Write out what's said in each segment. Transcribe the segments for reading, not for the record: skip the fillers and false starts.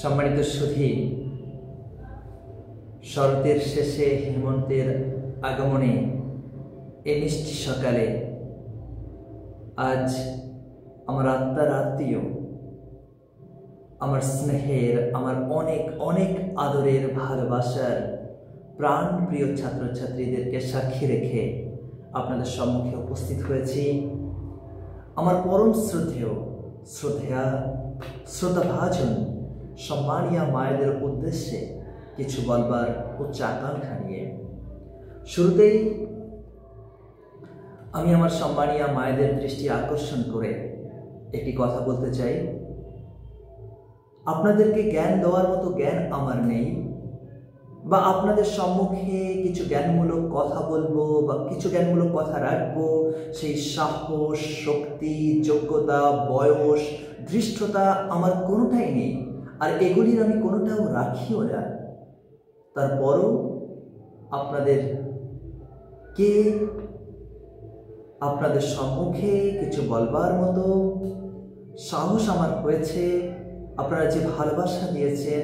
সম্মানিত সুধী, শরতের শেষে হেমন্তের আগমনে এই মিষ্টি সকালে আজ আমার আত্মার আত্মীয়, আমার স্নেহের, আমার অনেক অনেক আদরের, ভালোবাসার প্রাণ প্রিয় ছাত্রছাত্রীদেরকে সাক্ষী রেখে আপনাদের সম্মুখে উপস্থিত হয়েছি। আমার পরম শ্রদ্ধাভাজন সম্মানীয় মায়েদের উদ্দেশ্যে কিছু বলবার উচ্চ আকাঙ্ক্ষা নিয়ে। শুরুতেই আমি আমার সম্মানীয় মায়েদের দৃষ্টি আকর্ষণ করে একটি কথা বলতে চাই। আপনাদেরকে জ্ঞান দেওয়ার মতো জ্ঞান আমার নেই, বা আপনাদের সম্মুখে কিছু জ্ঞানমূলক কথা বলবো বা কিছু জ্ঞানমূলক কথা রাখবো, সেই সাহস, শক্তি, যোগ্যতা, বয়স, ধৃষ্টতা আমার কোনোটাই নেই, আর এগুলির আমি কোনোটাও রাখিও না। তারপরও আপনাদের সম্মুখে কিছু বলবার মতো সাহস আমার হয়েছে। আপনারা যে ভালোবাসা দিয়েছেন,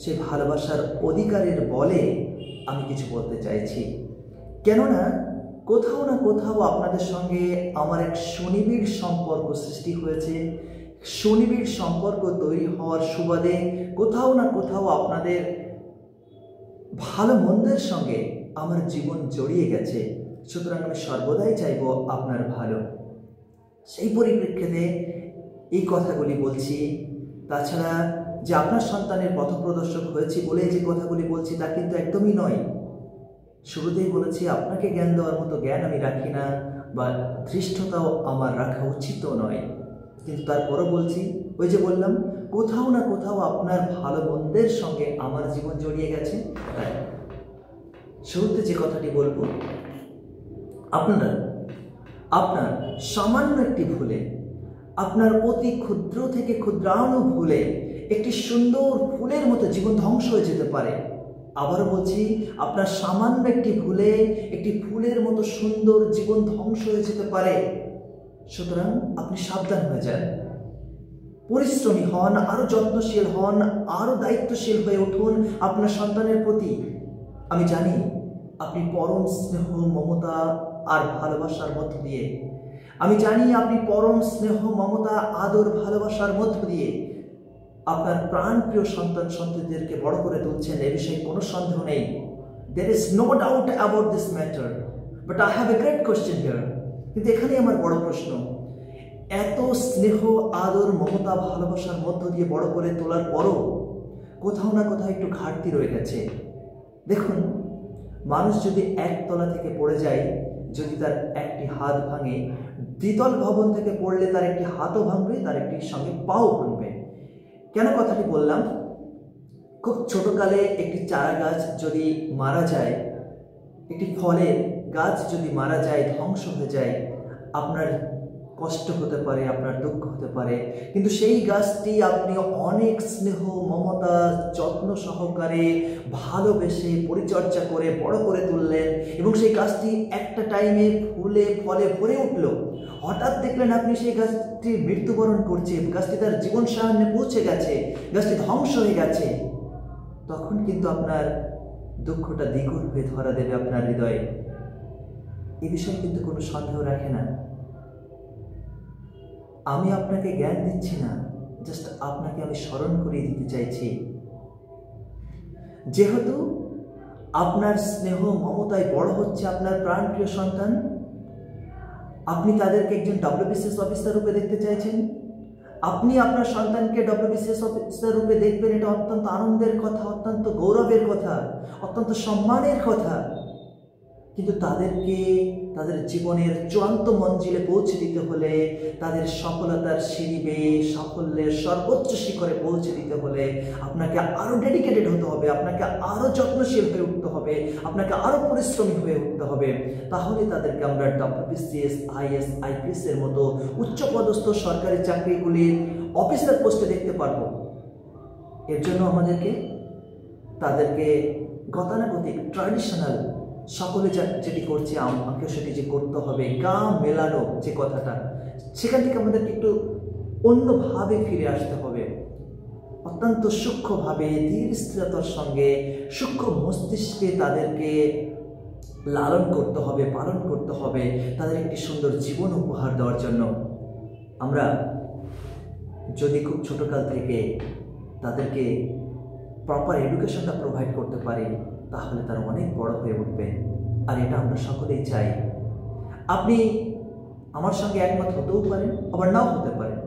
সেই ভালোবাসার অধিকারের বলে আমি কিছু বলতে চাইছি। কেননা কোথাও না কোথাও আপনাদের সঙ্গে আমার এক সুনিবিড় সম্পর্ক সৃষ্টি হয়েছে। সুনিবিড় সম্পর্ক তৈরি হওয়ার সুবাদে কোথাও না কোথাও আপনাদের ভালো মন্দের সঙ্গে আমার জীবন জড়িয়ে গেছে। সুতরাং আমি সর্বদাই চাইব আপনার ভালো। সেই পরিপ্রেক্ষিতে এই কথাগুলি বলছি। তাছাড়া যে আপনার সন্তানের পথপ্রদর্শক হয়েছি বলে যে কথাগুলি বলছি তা কিন্তু একদমই নয়। শুরুতেই বলেছি আপনাকে জ্ঞান দেওয়ার মতো জ্ঞান আমি রাখি না, বা ধৃষ্টতাও আমার রাখা উচিত নয়। কিন্তু তারপরও বলছি, ওই যে বললাম, কোথাও না কোথাও আপনার ভালো মন্দের সঙ্গে আমার জীবন জড়িয়ে গেছে। তাই শুরুতে যে কথাটি বলবো, আপনার সামান্য একটি ভুলে, আপনার অতি ক্ষুদ্র থেকে ক্ষুদ্রাণু ভুলে একটি সুন্দর ফুলের মতো জীবন ধ্বংস হয়ে যেতে পারে। আবারও বলছি, আপনার সামান্য একটি ভুলে একটি ফুলের মতো সুন্দর জীবন ধ্বংস হয়ে যেতে পারে। সুতরাং আপনি সাবধান হয়ে যান, পরিশ্রমী হন, আরো যত্নশীল হন, আরো দায়িত্বশীল হয়ে উঠুন আপনার সন্তানের প্রতি। আমি জানি আপনি পরম স্নেহ, মমতা আর ভালোবাসার মধ্য দিয়ে, আমি জানি আপনি পরম স্নেহ, মমতা, আদর, ভালোবাসার মধ্য দিয়ে আপনার প্রাণপ্রিয় সন্তানদেরকে বড় করে তুলছেন। এ বিষয়ে কোনো সন্দেহ নেই। There is no doubt about this matter, but I have a great question here. কিন্তু এখানে আমার বড় প্রশ্ন, এত স্নেহ, আদর, মমতা, ভালোবাসার মধ্য দিয়ে বড় করে তোলার পরও কোথাও না কোথাও একটু ঘাটতি রয়ে গেছে। দেখুন, মানুষ যদি একতলা থেকে পড়ে যায়, যদি তার একটি হাত ভাঙে, দ্বিতল ভবন থেকে পড়লে তার একটি হাতও ভাঙবে, তার একটি সঙ্গে পাও ভাঙবে। কেন কথাটি বললাম? খুব ছোটকালে একটি চারা গাছ যদি মারা যায়, একটি ফলের গাছ যদি মারা যায়, ধ্বংস হয়ে যায়, আপনার কষ্ট হতে পারে, আপনার দুঃখ হতে পারে। কিন্তু সেই গাছটি আপনি অনেক স্নেহ, মমতা, যত্ন সহকারে ভালোবেসে পরিচর্যা করে বড় করে তুললেন, এবং সেই গাছটি একটা টাইমে ফুলে ফলে ভরে উঠল। হঠাৎ দেখলেন আপনি সেই গাছটি মৃত্যুবরণ করছে, গাছটি তার জীবন সায়ান্নে পৌঁছে গেছে, গাছটি ধ্বংস হয়ে গেছে। তখন কিন্তু আপনার দুঃখটা দ্বিগুণ হয়ে ধরা দেবে আপনার হৃদয়ে। এ বিষয়ে কিন্তু কোনো সন্দেহ রাখে না। আমি আপনাকে জ্ঞান দিচ্ছি না, জাস্ট আপনাকে আমি স্মরণ করিয়ে দিতে চাইছি। যেহেতু আপনার স্নেহ, মমতায় বড় হচ্ছে আপনার প্রাণপ্রিয় সন্তান, আপনি তাদেরকে একজন WBCS অফিসার রূপে দেখতে চাইছেন। আপনি আপনার সন্তানকে WBCS অফিসার রূপে দেখবেন, এটা অত্যন্ত আনন্দের কথা, অত্যন্ত গৌরবের কথা, অত্যন্ত সম্মানের কথা। কিন্তু তাদেরকে তাদের জীবনের চূড়ান্ত মঞ্জিলে পৌঁছে দিতে হলে, তাদের সফলতার সিঁড়ি বেয়ে সাফল্যের সর্বোচ্চ শিখরে পৌঁছে দিতে হলে আপনাকে আরো ডেডিকেটেড হতে হবে, আপনাকে আরো যত্নশীল হয়ে উঠতে হবে, আপনাকে আরো পরিশ্রমী হয়ে উঠতে হবে। তাহলে তাদেরকে আমরা WBCS, IAS, IPS এর মতো উচ্চপদস্থ সরকারি চাকরিগুলির অফিসার পোস্টে দেখতে পারবো। এর জন্য আমাদেরকে তাদেরকে গতানুগতিক, ট্র্যাডিশনাল, সকলে যেটি করছে আমাকে সেটি যে করতে হবে, গা মেলানো যে কথাটা, সেখান থেকে আমাদেরকে একটু অন্যভাবে ফিরে আসতে হবে। অত্যন্ত সূক্ষ্মভাবে ধীর স্থিরতার সঙ্গে সূক্ষ্ম মস্তিষ্কে তাদেরকে লালন করতে হবে, পালন করতে হবে, তাদের একটি সুন্দর জীবন উপহার দেওয়ার জন্য। আমরা যদি খুব ছোটকাল থেকে তাদেরকে প্রপার এডুকেশনটা প্রোভাইড করতে পারি, তাহলে তারা অনেক বড় হয়ে উঠবে। আর এটা আমরা সকলেই চাই। আপনি আমার সঙ্গে একমত হতেও পারেন, আবার নাও হতে পারেন।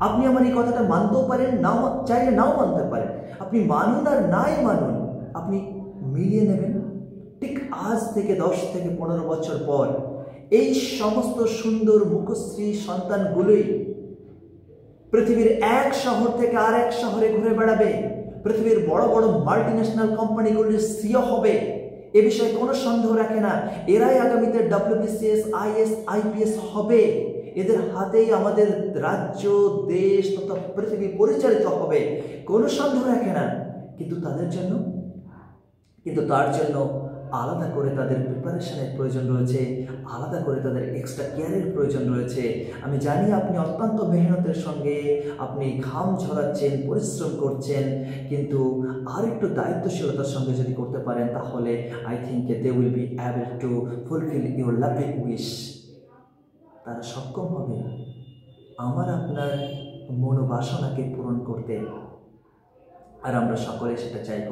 আপনি আমার এই কথাটা মানতেও পারেন, নাও চাইলে নাও মানতে পারেন। আপনি মানুন আর নাই মানুন, আপনি মিলিয়ে নেবেন। ঠিক আজ থেকে 10 থেকে 15 বছর পর এই সমস্ত সুন্দর মুখশ্রী সন্তানগুলোই পৃথিবীর এক শহর থেকে আর এক শহরে ঘুরে বেড়াবে, পৃথিবীর বড় বড় মাল্টিন্যাশনাল কোম্পানিগুলির সিইও হবে। এ বিষয়ে কোনো সন্দেহ রাখে না। এরাই আগামীতে WBCS, IAS, IPS হবে। এদের হাতেই আমাদের রাজ্য, দেশ তথা পৃথিবী পরিচালিত হবে, কোনো সন্দেহ রাখে না। কিন্তু তার জন্য আলাদা করে তাদের প্রিপারেশনের প্রয়োজন রয়েছে, আলাদা করে তাদের এক্সট্রা কেয়ারের প্রয়োজন রয়েছে। আমি জানি আপনি অত্যন্ত মেহনতের সঙ্গে আপনি ঘাম ঝরাচ্ছেন, পরিশ্রম করছেন, কিন্তু আর একটু দায়িত্বশীলতার সঙ্গে যদি করতে পারেন, তাহলে I think they will be able to fulfil your lovely wish. তারা সক্ষম হবে আমার আপনার মনোবাসনাকে পূরণ করতে। আর আমরা সকলে সেটা চাইব।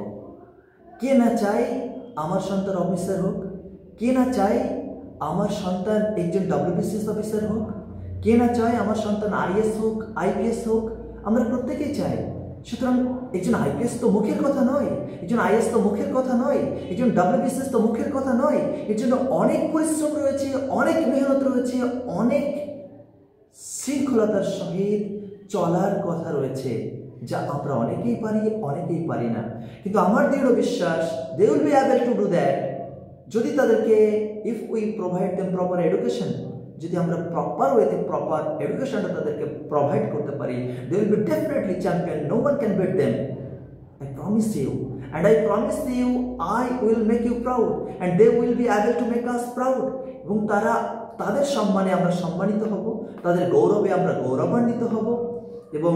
কে না চাই আমার সন্তান অফিসার হোক? কে না চাই আমার সন্তান একজন WBCS অফিসার হোক? কে না চায় আমার সন্তান IAS হোক, IPS হোক? আমরা প্রত্যেকেই চাই। সুতরাং একজন IPS তো মুখের কথা নয়, একজন IAS তো মুখের কথা নয়, একজন WBCS তো মুখের কথা নয়। এর জন্য অনেক পরিশ্রম রয়েছে, অনেক মেহনত রয়েছে, অনেক শৃঙ্খলতার সহিত চলার কথা রয়েছে, যা আমরা অনেকেই পারি, অনেকেই পারি না। কিন্তু আমার দৃঢ় বিশ্বাস they will be able to do that যদি তাদেরকে if we provide them proper education, যদি আমরা প্রপার ওয়েতে প্রপার এডুকেশনটা তাদেরকে প্রোভাইড করতে পারি, they will be definitely champion. No one can beat them. I promise you, and I promise you I will make you proud and they will be able to make us proud. এবং তাদের সম্মানে আমরা সম্মানিত হব, তাদের গৌরবে আমরা গৌরবান্বিত হব। এবং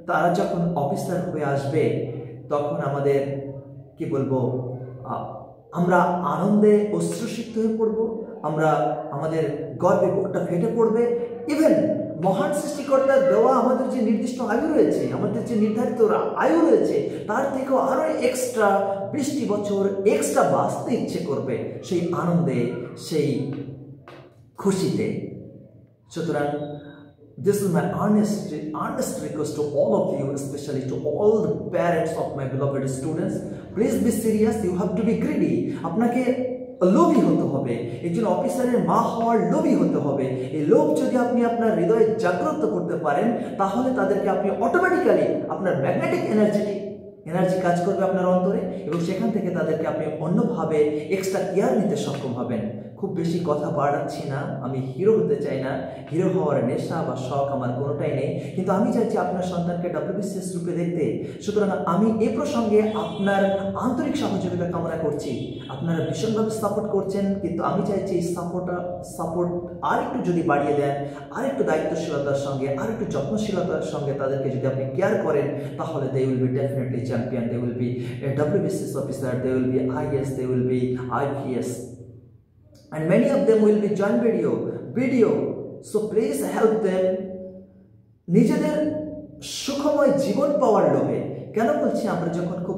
তারা যখন অফিসার হয়ে আসবে, তখন আমাদের কি বলবো, আমরা আনন্দে অশ্রুসিক্ত হয়ে পড়বো, আমাদের গর্বে বুকটা ফেটে পড়বে। ইভেন মহান সৃষ্টিকর্তার দেওয়া আমাদের যে নির্দিষ্ট আয়ু রয়েছে, আমাদের যে নির্ধারিত আয়ু রয়েছে, তার থেকেও আরো এক্সট্রা 20 বছর এক্সট্রা বাঁচতে ইচ্ছে করবে সেই আনন্দে, সেই খুশিতে। সুতরাং this is my honest request to all of you, especially to all the parents of my beloved students. Please be serious. You have to be greedy. আপনাকে লোভী হতে হবে, একজন অফিসারের মা হওয়ার লোভী হতে হবে। এই লোভ যদি আপনি আপনার হৃদয়ে জাগ্রত করতে পারেন, তাহলে তাদেরকে আপনি অটোমেটিক্যালি আপনার ম্যাগনেটিক এনার্জি কাজ করবে আপনার অন্তরে, এবং সেখান থেকে তাদেরকে আপনি অন্যভাবে এক্সট্রা কেয়ার নিতে সক্ষম হবেন। খুব বেশি কথা বাড়াচ্ছি না, আমি হিরো হতে চাই না, হিরো হওয়ার নেশা বা শখ আমার কোনোটাই নেই, কিন্তু আমি চাইছি আপনার সন্তানকে WBCS রূপে দেখতে। সুতরাং আমি এ প্রসঙ্গে আপনার আন্তরিক সহযোগিতা কামনা করছি। আপনারা ভীষণভাবে সাপোর্ট করছেন, কিন্তু আমি চাইছি এই সাপোর্ট আর একটু যদি বাড়িয়ে দেন, আর একটু দায়িত্বশীলতার সঙ্গে, আর একটু যত্নশীলতার সঙ্গে তাদেরকে যদি আপনি কেয়ার করেন, তাহলে they will be definitely champion. They will be a WBCS officer, they will be IAS, they will be IPS. And many of them will be join video. So please help them. নিজেদের সুখময় জীবন পাওয়ার লোভে, কেন বলছি, আমরা যখন খুব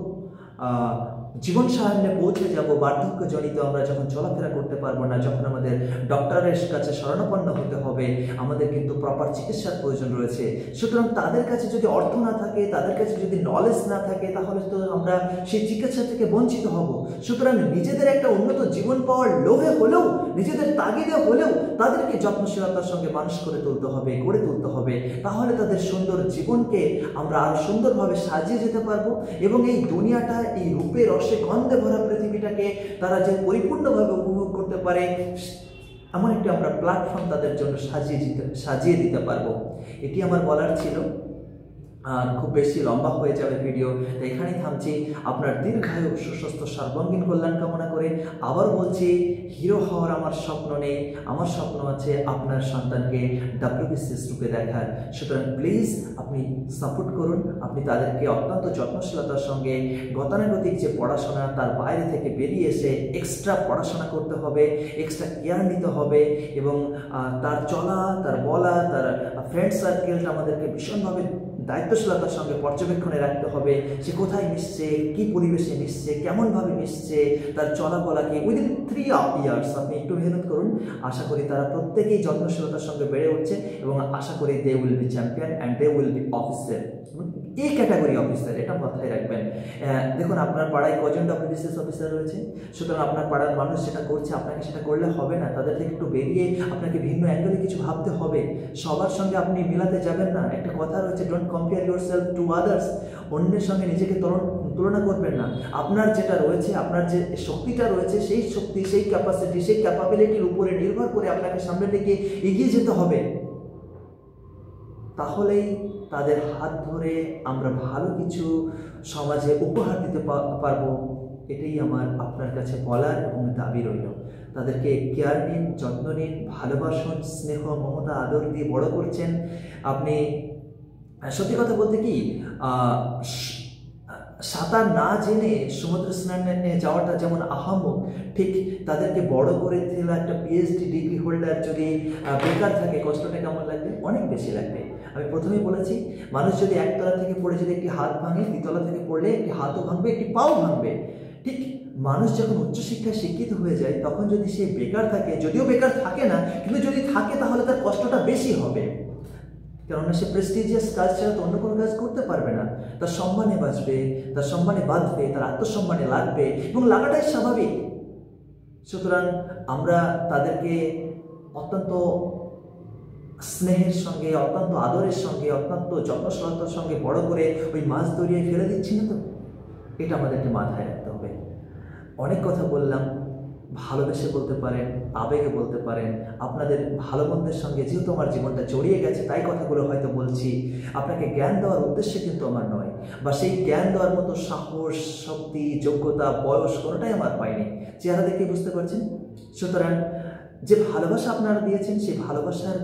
জীবন সাহায্যে পৌঁছে যাব, বার্ধক্যজনিত আমরা যখন চলাফেরা করতে পারবো না, যখন আমাদের ডক্টরের কাছে শরণাপন্ন হতে হবে, আমাদের কিন্তু প্রপার চিকিৎসার প্রয়োজন রয়েছে। সুতরাং তাদের কাছে যদি অর্থ না থাকে, তাদের কাছে যদি নলেজ না থাকে, তাহলে তো আমরা সেই চিকিৎসা থেকে বঞ্চিত হব। সুতরাং নিজেদের একটা উন্নত জীবন পাওয়ার লোভে হলেও, নিজেদের তাগিদে হলেও তাদেরকে যত্নশীলতার সঙ্গে মানুষ করে তুলতে হবে, গড়ে তুলতে হবে। তাহলে তাদের সুন্দর জীবনকে আমরা আরো সুন্দরভাবে সাজিয়ে যেতে পারবো, এবং এই দুনিয়াটা, এই রূপে রসে গন্ধে ভরা পৃথিবীটাকে তারা যে পরিপূর্ণভাবে উপভোগ করতে পারে, এমন একটি আমরা প্ল্যাটফর্ম তাদের জন্য সাজিয়ে দিতে পারবো। এটি আমার বলার ছিল। আর খুব বেশি লম্বা হয়ে যাবে ভিডিও, তাই এখানেই থামছি। আপনার দীর্ঘায়ু, সুস্বাস্থ্য, সর্বাঙ্গীন কল্যাণ কামনা করে আবার বলছি, হিরো হওয়ার আমার স্বপ্ন নেই, আমার স্বপ্ন আছে আপনার সন্তানকে WBCS গ্রুপে দেখার। সুতরাং প্লিজ আপনি সাপোর্ট করুন। আপনি তাদেরকে অত্যন্ত যত্নশীলতার সঙ্গে গতানুগতিক যে পড়াশোনা, তার বাইরে থেকে বেরিয়ে এসে এক্সট্রা পড়াশোনা করতে হবে, এক্সট্রা কেয়ার নিতে হবে, এবং তার চলা, তার বলা, তার ফ্রেন্ড সার্কেলটা আমাদেরকে ভীষণভাবে দায়িত্বশীলতার সঙ্গে পর্যবেক্ষণে রাখতে হবে। সে কোথায় মিশছে, কি পরিবেশে মিশছে, কেমনভাবে মিশছে, তার চলা বলাকে উইদিন 3 ইয়ার্স আপনি একটু মেহনত করুন। আশা করি তারা প্রত্যেকেই যত্নশীলতার সঙ্গে বেড়ে উঠছে, এবং আশা করি they will be champion and they will be officer, এই ক্যাটাগরি অফিসার, এটা মাথায় রাখবেন। দেখুন আপনার পাড়ায় কজন WBCS অফিসার রয়েছে, সুতরাং আপনার পাড়ার মানুষ যেটা করছে আপনাকে সেটা করলে হবে না, তাদের থেকে একটু বেরিয়ে আপনাকে ভিন্ন অ্যাঙ্গেলে কিছু ভাবতে হবে। সবার সঙ্গে আপনি মিলাতে যাবেন না। একটা কথা রয়েছে, don't compare your self to others. অন্যের সঙ্গে নিজেকে তুলনা করবেন না। আপনার যেটা রয়েছে, আপনার যে শক্তিটা রয়েছে, সেই শক্তি, সেই ক্যাপাসিটি, সেই ক্যাপাবিলিটির উপরে নির্ভর করে আপনাকে সামনের দিকে এগিয়ে যেতে হবে। তাহলেই তাদের হাত ধরে আমরা ভালো কিছু সমাজে উপহার দিতে পারবো। এটাই আমার আপনার কাছে বলার এবং দাবি রইল। তাদেরকে কেয়ার নিন, যত্ন নিন, ভালোবাসুন, স্নেহ, মমতা, আদর দিয়ে বড় করছেন আপনি। সত্যি কথা বলতে কি, সাঁতার না জেনে সমুদ্র স্নানে যাওয়াটা যেমন আহাম্মক, ঠিক তাদেরকে বড় করে দিলে একটা PhD ডিগ্রি হোল্ডার যদি বেকার থাকে, কষ্টটা কেমন লাগবে? অনেক বেশি লাগবে। আমি প্রথমেই বলেছি, মানুষ যদি একতলা থেকে পড়ে যদি একটি হাত ভাঙে, দ্বিতলা থেকে পড়লে একটি হাতও ভাঙবে, একটি পাও ভাঙবে। ঠিক মানুষ যখন উচ্চশিক্ষায় শিক্ষিত হয়ে যায়, তখন যদি সে বেকার থাকে, যদিও বেকার থাকে না, কিন্তু যদি থাকে তাহলে তার কষ্টটা বেশি হবে, কেননা সে প্রেস্টিজিয়াস কাজ ছাড়া তো অন্য কোনো কাজ করতে পারবে না। তার সম্মানে বাঁচবে, তার সম্মানে বাঁধবে, তার আত্মসম্মানে লাগবে, এবং লাগাটাই স্বাভাবিক। সুতরাং আমরা তাদেরকে অত্যন্ত স্নেহের সঙ্গে, অত্যন্ত আদরের সঙ্গে, অত্যন্ত যত্নশীলতার সঙ্গে বড় করে ওই মাছ দরিয়ায় ফেলে দিচ্ছি না তো, এটা আমাদেরকে মাথায় রাখতে হবে। অনেক কথা বললাম, ভালোবেসে বলতে পারেন, আবেগে বলতে পারেন। আপনাদের ভালো মন্দের সঙ্গে যেহেতু আমার জীবনটা জড়িয়ে গেছে, তাই কথাগুলো হয়তো বলছি। আপনাকে জ্ঞান দেওয়ার উদ্দেশ্যে কিন্তু আমার নয়, বা সেই জ্ঞান দেওয়ার মতো সাহস, শক্তি, যোগ্যতা, বয়স কোনোটাই আমার পাইনি। চেহারা দেখে বুঝতে পারছেন। সুতরাং যে ভালোবাসা আপনারা দিয়েছেন, সেই ভালোবাসার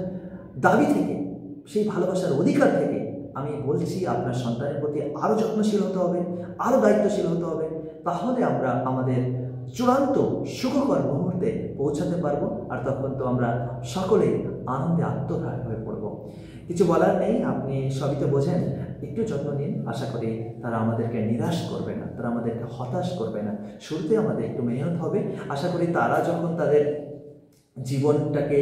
দাবি থেকে, সেই ভালোবাসার অধিকার থেকে আমি বলছি, আপনার সন্তানের প্রতি আরও যত্নশীল হতে হবে, আরও দায়িত্বশীল হতে হবে। তাহলে আমরা আমাদের চূড়ান্ত সুখকর মুহূর্তে পৌঁছাতে পারবো, আর তখন তো আমরা সকলেই আনন্দে আত্মহারা হয়ে পড়ব। কিছু বলার নেই, আপনি সবই তো বোঝেন। একটু যত্ন নিন, আশা করি তারা আমাদেরকে নিরাশ করবে না, তারা আমাদেরকে হতাশ করবে না। শুরুতে আমাদের একটু মেহনত হবে। আশা করি তারা যখন তাদের জীবনটাকে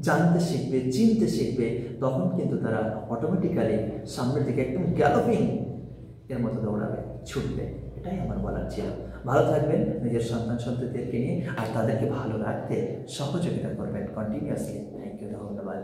জানতে শিখবে, চিনতে শিখবে, তখন কিন্তু তারা অটোমেটিক্যালি সামনের দিকে একদম গ্যালোপিং এর মতো দৌড়াবে, ছুটবে। এটাই আমার বলার ছিল। ভালো থাকবেন নিজের সন্তান সন্ততিদেরকে নিয়ে, আর তাদেরকে ভালো রাখতে সহযোগিতা করবেন কন্টিনিউয়াসলি। থ্যাংক ইউ, ধন্যবাদ।